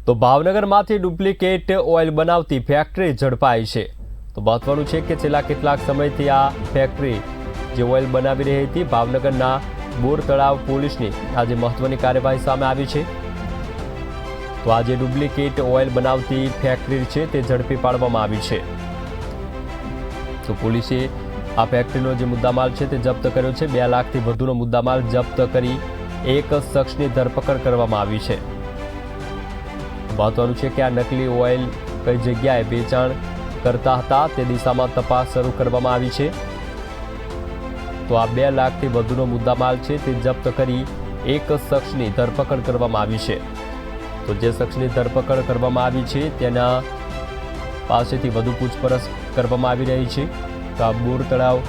તો ભાવનગરમાંથી duplicate oil બનાવતી factory ઝડપાઈ છે। તો મહત્વનું છે કે છેલ્લા કેટલાક સમયથી આ ફેક્ટરી જે ઓઇલ બનાવી રહી હતી ભાવનગરના બોર તળાવ પોલીસની આજે મહત્વની કાર્યવાહી સામે આવી છે। તો આજે ડુપ્લિકેટ ઓઇલ બનાવતી ફેક્ટરી છે તે ઝડપી પાડવામાં આવી છે। તો પોલીસે આ ફેક્ટરીનો જે મુદ્દામાલ છે તે જપ્ત કર્યો છે। 2 લાખથી વધુનો મુદ્દામાલ જપ્ત કરી એક શખ્સની ધરપકડ કરવામાં આવી છે। મહત્વનું છે કે આ નકલી ઓઇલ કઈ જગ્યાએ વેચાણ કરતા હતા તે દિશામાં તપાસ શરૂ કરવામાં આવી છે। તો આ 2 લાખથી વધુનો મુદ્દામાલ છે તે જપ્ત કરી એક શખ્સની ધરપકડ કરવામાં આવી છે। તો જે શખ્સની ધરપકડ કરવામાં આવી છે તેના પાસેથી વધુ પૂછપરછ કરવામાં આવી રહી છે। તો આ બોર તળાવ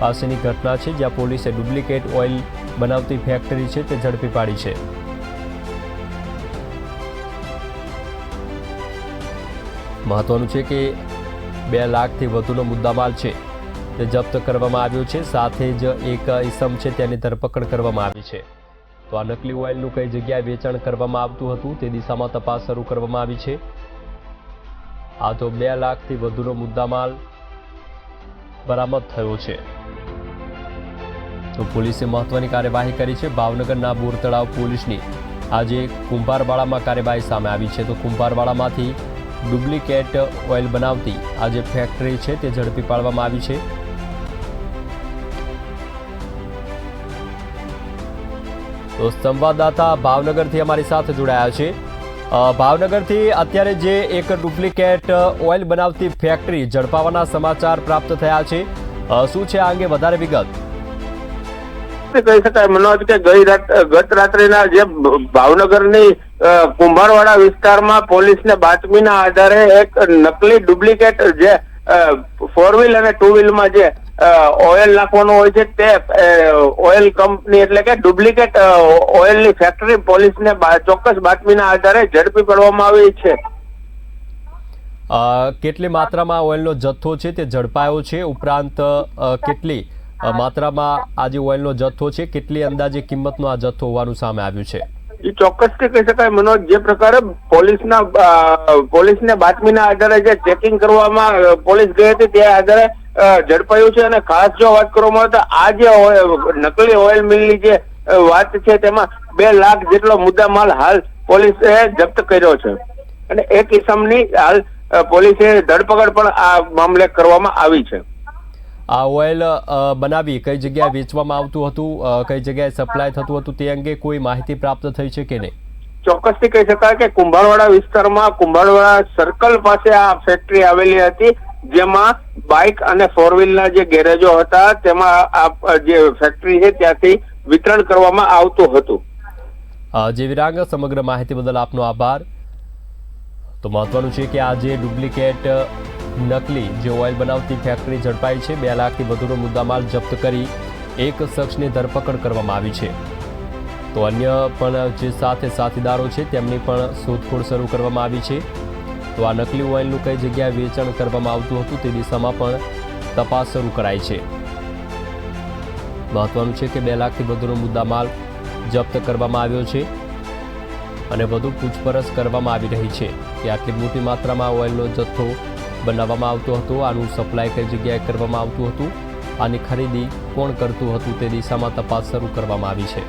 પાસેની ઘટના છે જ્યાં પોલીસે ડુપ્લિકેટ ઓઇલ બનાવતી ફેક્ટરી છે તે ઝડપી પાડી છે। મહત્વનું છે કે 2 લાખથી વધુનો મુદ્દામાલ છે તે જપ્ત કરવામાં આવ્યો છે। સાથે જ એક ઇસમ છે તેની ધરપકડ કરવામાં આવી છે। તો આ નકલી ઓઇલનું કઈ જગ્યાએ વેચાણ કરવામાં આવતું હતું તે દિશામાં તપાસ શરૂ કરવામાં આવી છે। આ તો 2 લાખથી વધુનો મુદ્દામાલ બરામદ થયો છે। તો પોલીસે મહત્વની કાર્યવાહી કરી છે। ભાવનગરના બોર તળાવ પોલીસની આજે કુંભારવાડામાં કાર્યવાહી સામે આવી છે। તો કુંભારવાડામાંથી ડુપ્લિકેટ ઓઇલ બનાવતી આ જે ફેક્ટરી છે તે ઝડપી પાડવામાં આવી છે। તો સંવાદદાતા ભાવનગરથી અમારી સાથે જોડાયા છે। ભાવનગરથી અત્યારે જે એક ડુપ્લિકેટ ઓઇલ બનાવતી ફેક્ટરી ઝડપાવાના સમાચાર પ્રાપ્ત થયા છે, શું છે આ અંગે વધારે વિગત? કહી શકાય મનોજ કે ગત રાત્રિના જે ભાવનગરની કુંભારવાડા વિસ્તારમાં પોલીસને બાતમીના આધારે એક નકલી ડુપ્લિકેટ જે 4 વ્હીલ અને 2 વ્હીલમાં જે ઓઇલ નાખવાનું હોય છે તે ઓઇલ કંપની એટલે કે ડુપ્લિકેટ ઓઇલની ફેક્ટરી પોલીસને ચોક્કસ બાતમીના આધારે ઝડપી પાડવામાં આવી છે। કેટલી માત્રામાં ઓઇલનો જથ્થો છે તે ઝડપાયો છે, ઉપરાંત કેટલી માત્રામાં આ જે ઓઇલનો જથ્થો છે, કેટલી અંદાજે કિંમતનો આ જથ્થો હોવાનું સામે આવ્યું છે? એ ચોક્કસથી કહી શકાય મનોજ, જે પ્રકારે પોલીસને બાતમીના આધારે જે ચેકિંગ કરવામાં પોલીસ ગઈ હતી તે આધારે ઝડપાયું છે। અને ખાસ જો વાત કરવામાં આવે તો આ જે નકલી ઓઇલ મિલની જે વાત છે તેમાં 2 લાખ જેટલો મુદ્દામાલ હાલ પોલીસે જપ્ત કર્યો છે અને એક ઇસમની હાલ પોલીસે ધરપકડ પણ આ મામલે કરવામાં આવી છે। આ ઓઇલ બનાવી કઈ જગ્યાએ વેચવામાં આવતું હતું, કઈ જગ્યાએ સપ્લાય થતું હતું તે અંગે કોઈ માહિતી પ્રાપ્ત થઈ છે કે નહીં? ચોક્કસથી કહી શકાય કે કુંભારવાડા વિસ્તારમાં કુંભારવાડા સર્કલ પાસે આ ફેક્ટરી આવેલી હતી, જેમાં બાઇક અને 4 વ્હીલના જે ગેરેજો હતા તેમાં આ જે ફેક્ટરી છે ત્યાંથી વિતરણ કરવામાં આવતું હતું। જે વિરાંગ, સમગ્ર માહિતી બદલ આપનો આભાર। તો મહત્વનું છે કે આ જે ડુપ્લિકેટ નકલી જે ઓઇલ બનાવતી ફેક્ટરી ઝડપાઈ છે, 2 લાખથી વધુનો મુદ્દામાલ જપ્ત કરી એક શખ્સની ધરપકડ કરવામાં આવી છે। તો અન્ય પણ જે સાથીદારો છે તેમની પણ શોધખોળ શરૂ કરવામાં આવી છે। તો આ નકલી ઓઇલનું કઈ જગ્યાએ વેચાણ કરવામાં આવતું હતું તે દિશામાં પણ તપાસ શરૂ કરાઈ છે। મહત્વનું છે કે 2 લાખથી વધુનો મુદ્દામાલ જપ્ત કરવામાં આવ્યો છે અને વધુ પૂછપરછ કરવામાં આવી રહી છે કે આટલી મોટી માત્રામાં ઓઇલનો જથ્થો બનાવવામાં આવતો હતો, આનું સપ્લાય કઈ જગ્યાએ કરવામાં આવતું હતું, આની ખરીદી કોણ કરતું હતું તે દિશામાં તપાસ શરૂ કરવામાં આવી છે।